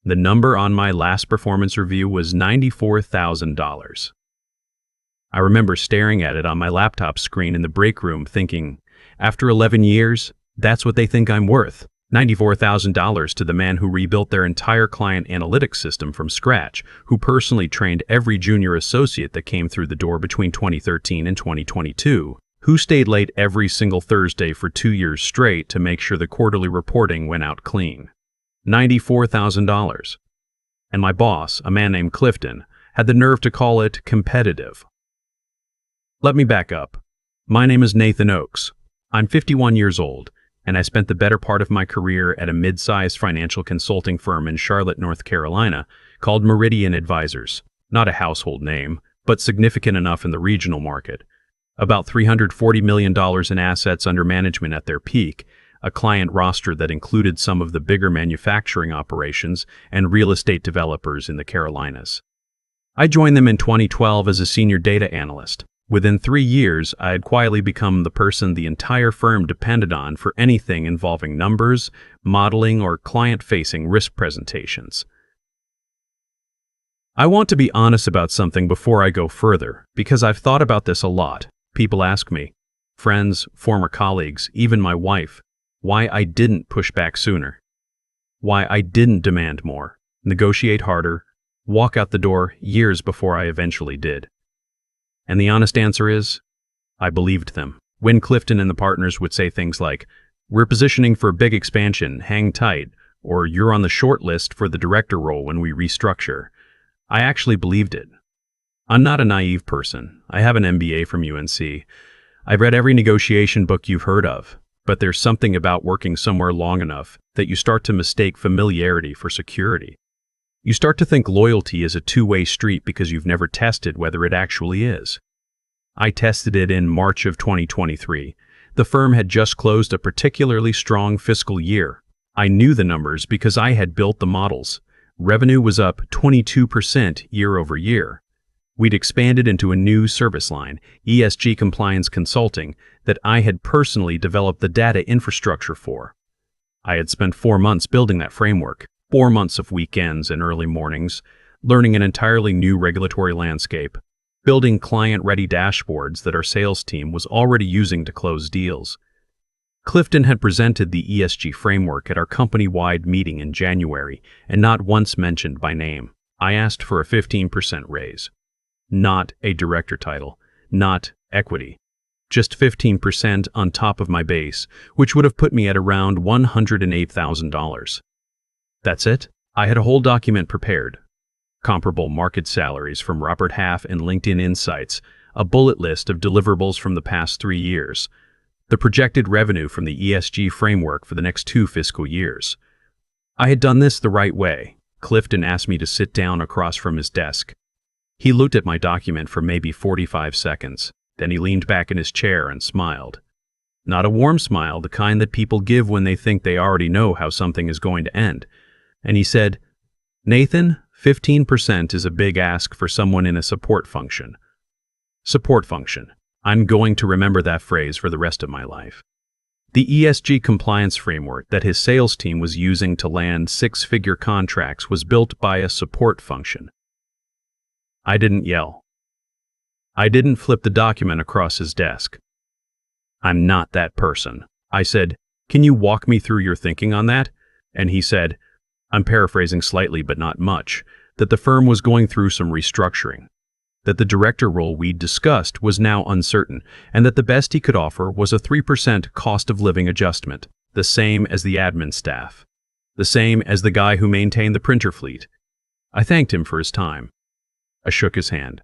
The number on my last performance review was $94,000. I remember staring at it on my laptop screen in the break room thinking, after 11 years, that's what they think I'm worth. $94,000 to the man who rebuilt their entire client analytics system from scratch, who personally trained every junior associate that came through the door between 2013 and 2022, who stayed late every single Thursday for 2 years straight to make sure the quarterly reporting went out clean. $94,000. And my boss, a man named Clifton, had the nerve to call it competitive. Let me back up. My name is Nathan Oakes. I'm 51 years old, and I spent the better part of my career at a mid-sized financial consulting firm in Charlotte, North Carolina, called Meridian Advisors. Not a household name, but significant enough in the regional market. About $340 million in assets under management at their peak, a client roster that included some of the bigger manufacturing operations and real estate developers in the Carolinas. I joined them in 2012 as a senior data analyst. Within 3 years, I had quietly become the person the entire firm depended on for anything involving numbers, modeling, or client-facing risk presentations. I want to be honest about something before I go further, because I've thought about this a lot. People ask me, friends, former colleagues, even my wife, why I didn't push back sooner. Why I didn't demand more, negotiate harder, walk out the door years before I eventually did. And the honest answer is, I believed them. When Clifton and the partners would say things like, "We're positioning for a big expansion, hang tight," or "You're on the short list for the director role when we restructure," I actually believed it. I'm not a naive person. I have an MBA from UNC. I've read every negotiation book you've heard of, but there's something about working somewhere long enough that you start to mistake familiarity for security. You start to think loyalty is a two-way street because you've never tested whether it actually is. I tested it in March of 2023. The firm had just closed a particularly strong fiscal year. I knew the numbers because I had built the models. Revenue was up 22% year over year. We'd expanded into a new service line, ESG compliance consulting, that I had personally developed the data infrastructure for. I had spent 4 months building that framework, 4 months of weekends and early mornings, learning an entirely new regulatory landscape, building client-ready dashboards that our sales team was already using to close deals. Clifton had presented the ESG framework at our company-wide meeting in January and not once mentioned by name. I asked for a 15% raise. Not a director title, not equity. Just 15% on top of my base, which would have put me at around $108,000. That's it. I had a whole document prepared. Comparable market salaries from Robert Half and LinkedIn Insights, a bullet list of deliverables from the past 3 years, the projected revenue from the ESG framework for the next 2 fiscal years. I had done this the right way. Clifton asked me to sit down across from his desk. He looked at my document for maybe 45 seconds. Then he leaned back in his chair and smiled. Not a warm smile, the kind that people give when they think they already know how something is going to end. And he said, "Nathan, 15% is a big ask for someone in a support function." Support function. I'm going to remember that phrase for the rest of my life. The ESG compliance framework that his sales team was using to land 6-figure contracts was built by a support function. I didn't yell. I didn't flip the document across his desk. I'm not that person. I said, "Can you walk me through your thinking on that?" And he said, I'm paraphrasing slightly but not much, that the firm was going through some restructuring, that the director role we'd discussed was now uncertain, and that the best he could offer was a 3% cost of living adjustment, the same as the admin staff, the same as the guy who maintained the printer fleet. I thanked him for his time. I shook his hand.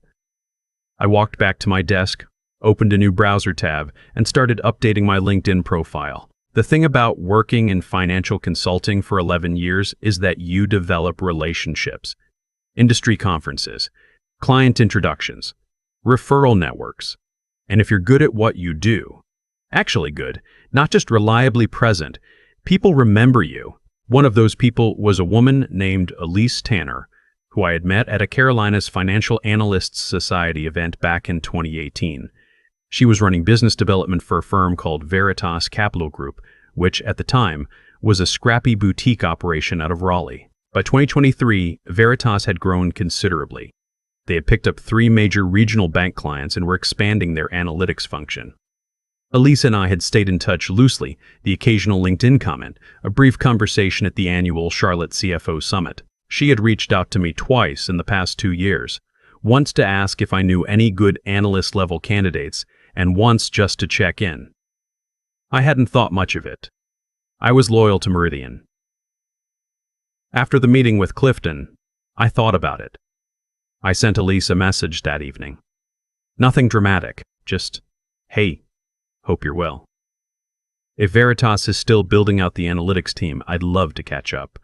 I walked back to my desk, opened a new browser tab, and started updating my LinkedIn profile. The thing about working in financial consulting for 11 years is that you develop relationships, industry conferences, client introductions, referral networks. And if you're good at what you do, actually good, not just reliably present, people remember you. One of those people was a woman named Elise Tanner, who I had met at a Carolinas Financial Analysts Society event back in 2018. She was running business development for a firm called Veritas Capital Group, which at the time was a scrappy boutique operation out of Raleigh. By 2023, Veritas had grown considerably. They had picked up 3 major regional bank clients and were expanding their analytics function. Elise and I had stayed in touch loosely, the occasional LinkedIn comment, a brief conversation at the annual Charlotte CFO Summit. She had reached out to me twice in the past 2 years, once to ask if I knew any good analyst-level candidates, and once just to check in. I hadn't thought much of it. I was loyal to Meridian. After the meeting with Clifton, I thought about it. I sent Elise a message that evening. Nothing dramatic, just, "Hey, hope you're well. If Veritas is still building out the analytics team, I'd love to catch up."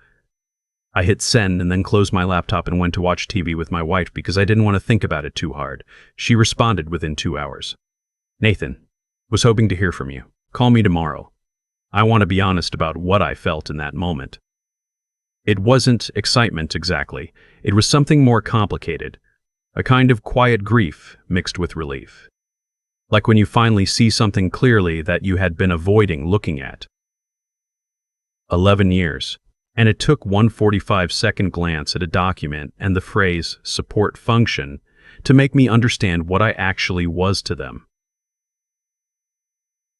I hit send and then closed my laptop and went to watch TV with my wife because I didn't want to think about it too hard. She responded within 2 hours. "Nathan, was hoping to hear from you. Call me tomorrow. I want to be honest about what I felt in that moment." It wasn't excitement exactly. It was something more complicated, a kind of quiet grief mixed with relief. Like when you finally see something clearly that you had been avoiding looking at. 11 years, and it took one 45-second glance at a document and the phrase "support function" to make me understand what I actually was to them.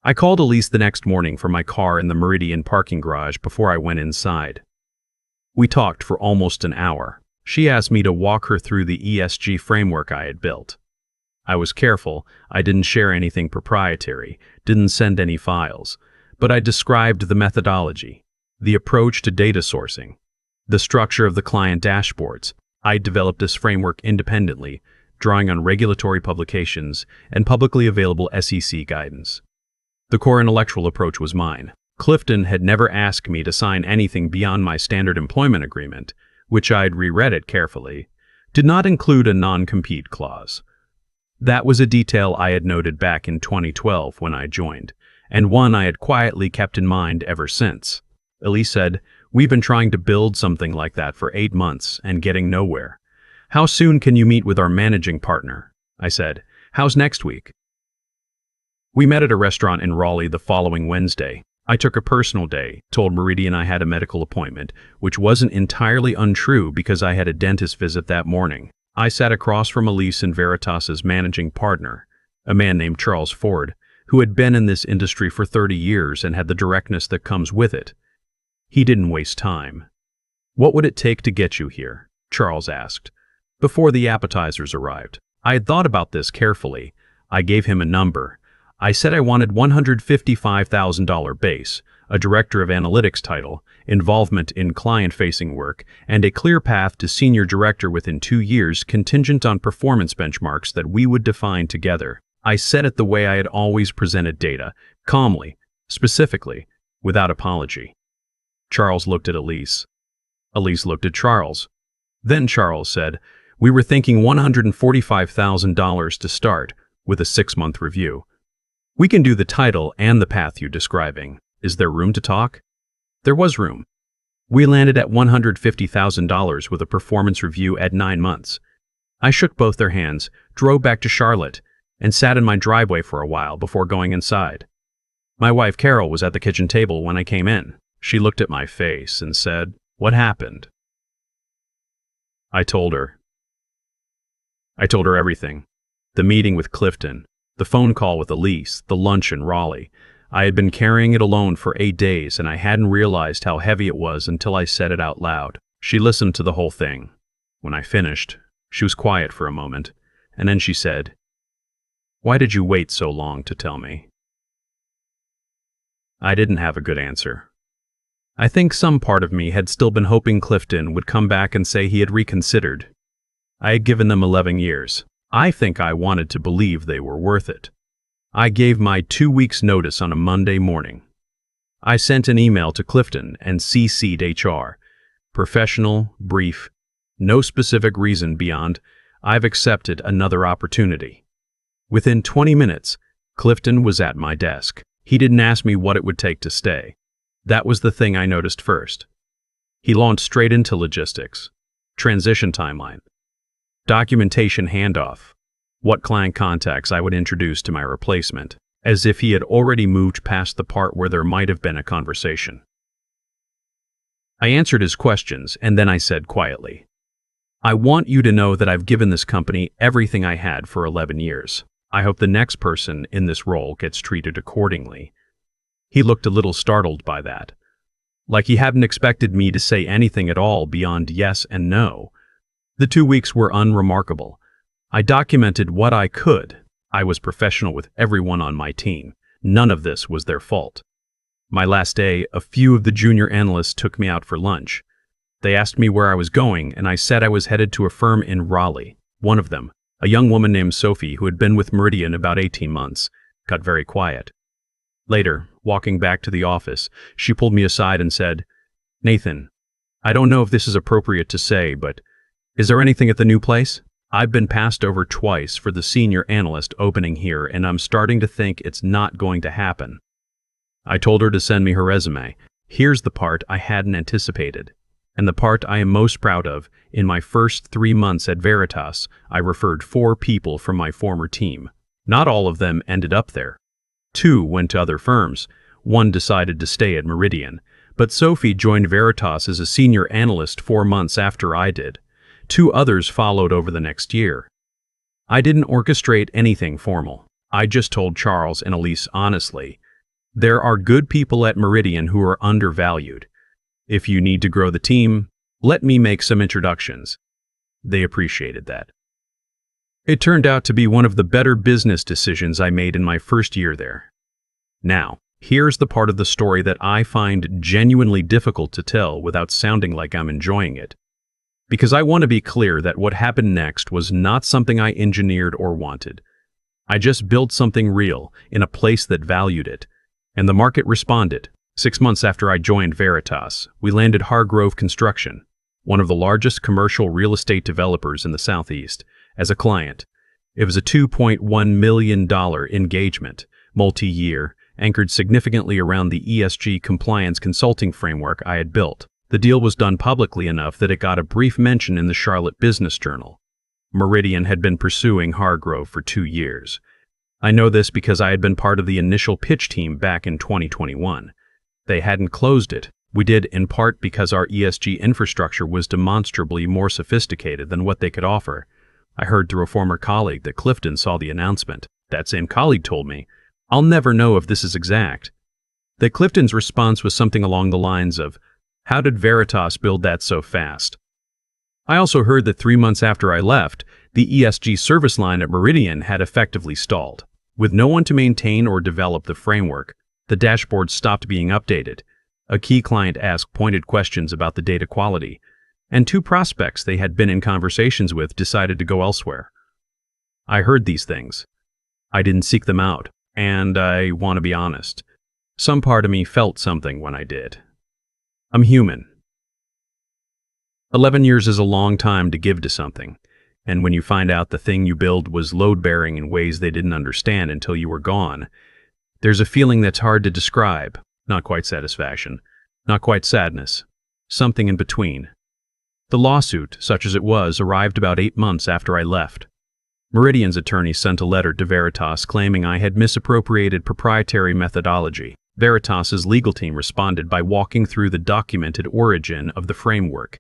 I called Elise the next morning from my car in the Meridian parking garage before I went inside. We talked for almost an hour. She asked me to walk her through the ESG framework I had built. I was careful. I didn't share anything proprietary, didn't send any files, but I described the methodology, the approach to data sourcing, the structure of the client dashboards. I developed this framework independently, drawing on regulatory publications and publicly available SEC guidance. The core intellectual approach was mine. Clifton had never asked me to sign anything beyond my standard employment agreement, which I'd reread it carefully, did not include a non-compete clause. That was a detail I had noted back in 2012 when I joined, and one I had quietly kept in mind ever since. Elise said, "We've been trying to build something like that for 8 months and getting nowhere. How soon can you meet with our managing partner?" I said, "How's next week?" We met at a restaurant in Raleigh the following Wednesday. I took a personal day, told Meridian I had a medical appointment, which wasn't entirely untrue because I had a dentist visit that morning. I sat across from Elise and Veritas's managing partner, a man named Charles Ford, who had been in this industry for 30 years and had the directness that comes with it. He didn't waste time. "What would it take to get you here?" Charles asked, before the appetizers arrived. I had thought about this carefully. I gave him a number. I said I wanted $155,000 base, a director of analytics title, involvement in client-facing work, and a clear path to senior director within 2 years contingent on performance benchmarks that we would define together. I said it the way I had always presented data, calmly, specifically, without apology. Charles looked at Elise. Elise looked at Charles. Then Charles said, "We were thinking $145,000 to start, with a 6-month review. We can do the title and the path you're describing. Is there room to talk?" There was room. We landed at $150,000 with a performance review at 9 months. I shook both their hands, drove back to Charlotte, and sat in my driveway for a while before going inside. My wife Carol was at the kitchen table when I came in. She looked at my face and said, "What happened?" I told her. I told her everything. The meeting with Clifton, the phone call with Elise, the lunch in Raleigh. I had been carrying it alone for 8 days, and I hadn't realized how heavy it was until I said it out loud. She listened to the whole thing. When I finished, she was quiet for a moment, and then she said, "Why did you wait so long to tell me?" I didn't have a good answer. I think some part of me had still been hoping Clifton would come back and say he had reconsidered. I had given them 11 years. I think I wanted to believe they were worth it. I gave my 2 weeks' notice on a Monday morning. I sent an email to Clifton and CC'd HR. Professional, brief, no specific reason beyond, "I've accepted another opportunity." Within 20 minutes, Clifton was at my desk. He didn't ask me what it would take to stay. That was the thing I noticed first. He launched straight into logistics, transition timeline, documentation handoff, what client contacts I would introduce to my replacement, as if he had already moved past the part where there might have been a conversation. I answered his questions, and then I said quietly, "I want you to know that I've given this company everything I had for 11 years. I hope the next person in this role gets treated accordingly." He looked a little startled by that, like he hadn't expected me to say anything at all beyond yes and no. The 2 weeks were unremarkable. I documented what I could. I was professional with everyone on my team. None of this was their fault. My last day, a few of the junior analysts took me out for lunch. They asked me where I was going, and I said I was headed to a firm in Raleigh. One of them, a young woman named Sophie, who had been with Meridian about 18 months, got very quiet. Later, walking back to the office, she pulled me aside and said, "Nathan, I don't know if this is appropriate to say, but is there anything at the new place? I've been passed over twice for the senior analyst opening here, and I'm starting to think it's not going to happen." I told her to send me her resume. Here's the part I hadn't anticipated, and the part I am most proud of. In my first 3 months at Veritas, I referred 4 people from my former team. Not all of them ended up there. 2 went to other firms. 1 decided to stay at Meridian, but Sophie joined Veritas as a senior analyst 4 months after I did. 2 others followed over the next year. I didn't orchestrate anything formal. I just told Charles and Elise honestly, there are good people at Meridian who are undervalued. If you need to grow the team, let me make some introductions. They appreciated that. It turned out to be one of the better business decisions I made in my first year there. Now, here's the part of the story that I find genuinely difficult to tell without sounding like I'm enjoying it. Because I want to be clear that what happened next was not something I engineered or wanted. I just built something real in a place that valued it, and the market responded. 6 months after I joined Veritas, we landed Hargrove Construction, one of the largest commercial real estate developers in the Southeast, as a client. It was a $2.1 million engagement, multi-year, anchored significantly around the ESG compliance consulting framework I had built. The deal was done publicly enough that it got a brief mention in the Charlotte Business Journal. Meridian had been pursuing Hargrove for 2 years. I know this because I had been part of the initial pitch team back in 2021. They hadn't closed it. We did in part because our ESG infrastructure was demonstrably more sophisticated than what they could offer. I heard through a former colleague that Clifton saw the announcement. That same colleague told me, "I'll never know if this is exact," that Clifton's response was something along the lines of, "How did Veritas build that so fast?" I also heard that 3 months after I left, the ESG service line at Meridian had effectively stalled. With no one to maintain or develop the framework, the dashboard stopped being updated. A key client asked pointed questions about the data quality, and 2 prospects they had been in conversations with decided to go elsewhere. I heard these things. I didn't seek them out, and I want to be honest. Some part of me felt something when I did. I'm human. 11 years is a long time to give to something, and when you find out the thing you build was load-bearing in ways they didn't understand until you were gone, there's a feeling that's hard to describe. Not quite satisfaction, not quite sadness, something in between. The lawsuit, such as it was, arrived about 8 months after I left. Meridian's attorney sent a letter to Veritas claiming I had misappropriated proprietary methodology. Veritas's legal team responded by walking through the documented origin of the framework,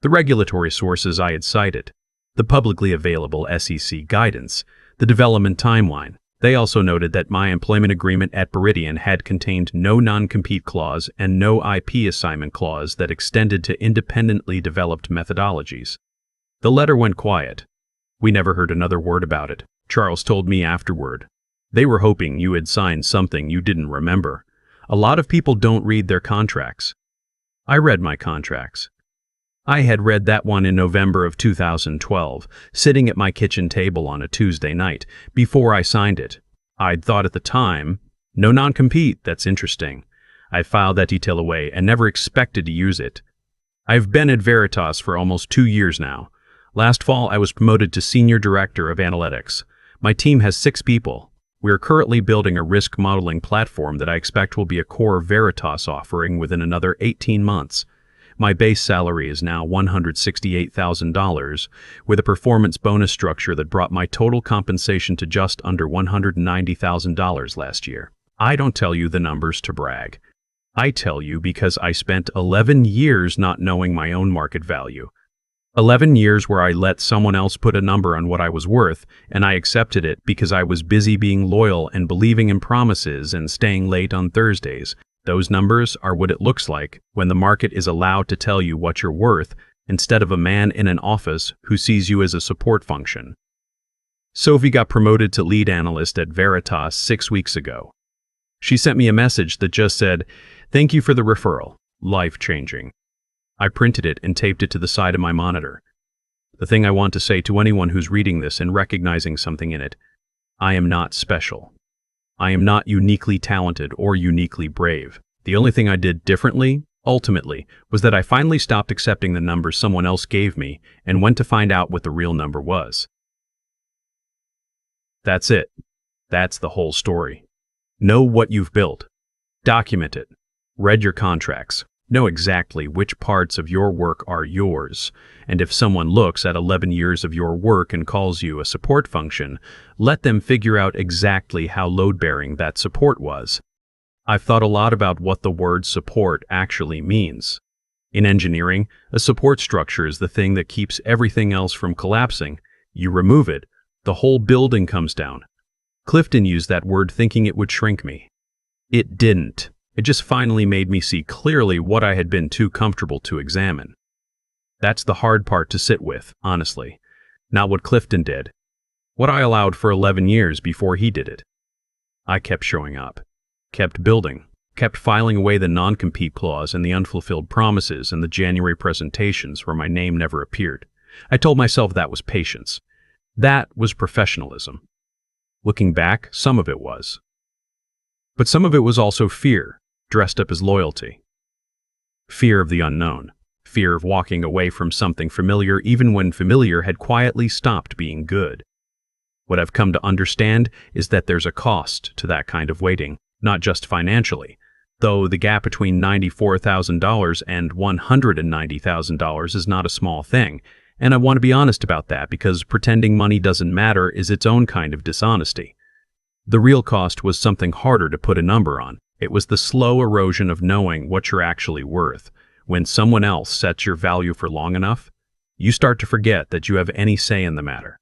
the regulatory sources I had cited, the publicly available SEC guidance, the development timeline. They also noted that my employment agreement at Meridian had contained no non-compete clause and no IP assignment clause that extended to independently developed methodologies. The letter went quiet. We never heard another word about it. Charles told me afterward, "They were hoping you had signed something you didn't remember. A lot of people don't read their contracts." I read my contracts. I had read that one in November of 2012, sitting at my kitchen table on a Tuesday night, before I signed it. I'd thought at the time, no non-compete, that's interesting. I filed that detail away and never expected to use it. I've been at Veritas for almost 2 years now. Last fall, I was promoted to Senior Director of Analytics. My team has 6 people. We are currently building a risk modeling platform that I expect will be a core Veritas offering within another 18 months. My base salary is now $168,000, with a performance bonus structure that brought my total compensation to just under $190,000 last year. I don't tell you the numbers to brag. I tell you because I spent 11 years not knowing my own market value. 11 years where I let someone else put a number on what I was worth, and I accepted it because I was busy being loyal and believing in promises and staying late on Thursdays. Those numbers are what it looks like when the market is allowed to tell you what you're worth instead of a man in an office who sees you as a support function. Sophie got promoted to lead analyst at Veritas 6 weeks ago. She sent me a message that just said, "Thank you for the referral. Life-changing." I printed it and taped it to the side of my monitor. The thing I want to say to anyone who's reading this and recognizing something in it: I am not special. I am not uniquely talented or uniquely brave. The only thing I did differently, ultimately, was that I finally stopped accepting the numbers someone else gave me and went to find out what the real number was. That's it. That's the whole story. Know what you've built. Document it. Read your contracts. Know exactly which parts of your work are yours. And if someone looks at 11 years of your work and calls you a support function, let them figure out exactly how load-bearing that support was. I've thought a lot about what the word support actually means. In engineering, a support structure is the thing that keeps everything else from collapsing. You remove it, the whole building comes down. Clifton used that word thinking it would shrink me. It didn't. It just finally made me see clearly what I had been too comfortable to examine. That's the hard part to sit with, honestly. Not what Clifton did. What I allowed for 11 years before he did it. I kept showing up. Kept building. Kept filing away the non-compete clause and the unfulfilled promises and the January presentations where my name never appeared. I told myself that was patience. That was professionalism. Looking back, some of it was. But some of it was also fear, dressed up as loyalty. Fear of the unknown. Fear of walking away from something familiar even when familiar had quietly stopped being good. What I've come to understand is that there's a cost to that kind of waiting, not just financially, though the gap between $94,000 and $190,000 is not a small thing, and I want to be honest about that because pretending money doesn't matter is its own kind of dishonesty. The real cost was something harder to put a number on. It was the slow erosion of knowing what you're actually worth. When someone else sets your value for long enough, you start to forget that you have any say in the matter.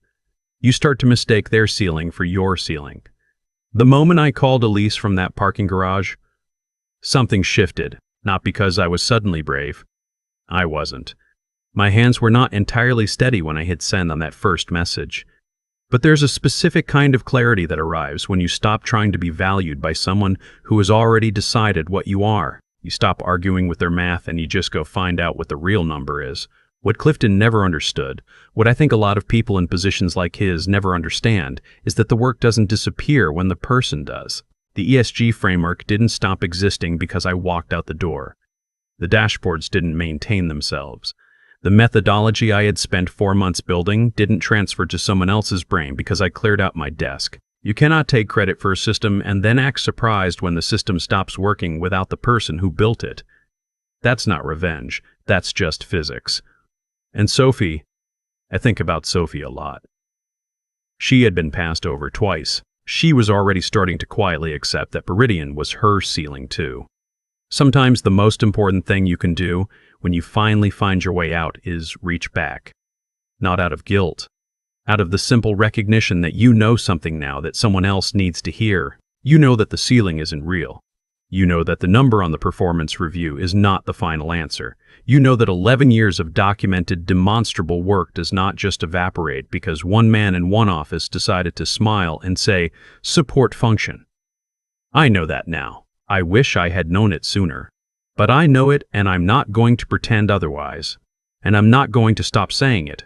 You start to mistake their ceiling for your ceiling. The moment I called Elise from that parking garage, something shifted, not because I was suddenly brave. I wasn't. My hands were not entirely steady when I hit send on that first message. But there's a specific kind of clarity that arrives when you stop trying to be valued by someone who has already decided what you are. You stop arguing with their math and you just go find out what the real number is. What Clifton never understood, what I think a lot of people in positions like his never understand, is that the work doesn't disappear when the person does. The ESG framework didn't stop existing because I walked out the door. The dashboards didn't maintain themselves. The methodology I had spent 4 months building didn't transfer to someone else's brain because I cleared out my desk. You cannot take credit for a system and then act surprised when the system stops working without the person who built it. That's not revenge. That's just physics. And Sophie, I think about Sophie a lot. She had been passed over twice. She was already starting to quietly accept that Meridian was her ceiling too. Sometimes the most important thing you can do when you finally find your way out is reach back. Not out of guilt. Out of the simple recognition that you know something now that someone else needs to hear. You know that the ceiling isn't real. You know that the number on the performance review is not the final answer. You know that 11 years of documented, demonstrable work does not just evaporate because one man in one office decided to smile and say, "Support function." I know that now. I wish I had known it sooner. But I know it, and I'm not going to pretend otherwise. And I'm not going to stop saying it.